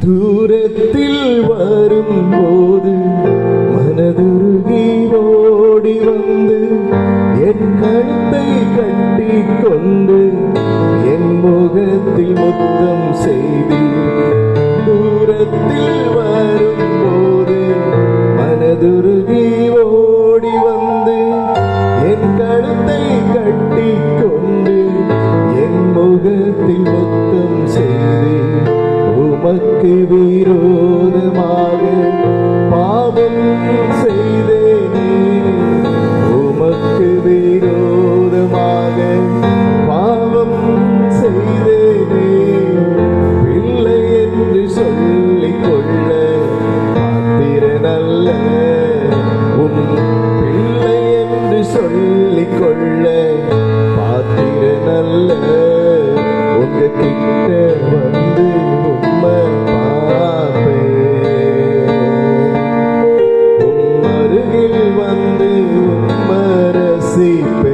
தூரத்தில் வரும்போது மனதுருகி ஓடி வந்து என் கழுத்தை கட்டி கொண்டு என் முகத்தில் முத்தம் செய்தி. தூரத்தில் வரும்போது மனதுருகி ஓடி வந்து என் கழுத்தை கட்டி கொண்டு என் முகத்தில் முத்தம் செய்தி. உமக்கு விரோதமாக பாவம் செய்தேனே, உமக்கு விரோதமாக பாவம் செய்தேனே. பிள்ளை என்று சொல்லிக் கொள்ள பாத்திரனல்ல, உன் பிள்ளை என்று சொல்லிக் கொள்ள பாத்திரனல்ல. உங்க கிட்ட வந்து உம்மை பார்ப்பேன், உம் அருகில் வந்து உம்மை ரசிப்பேன்.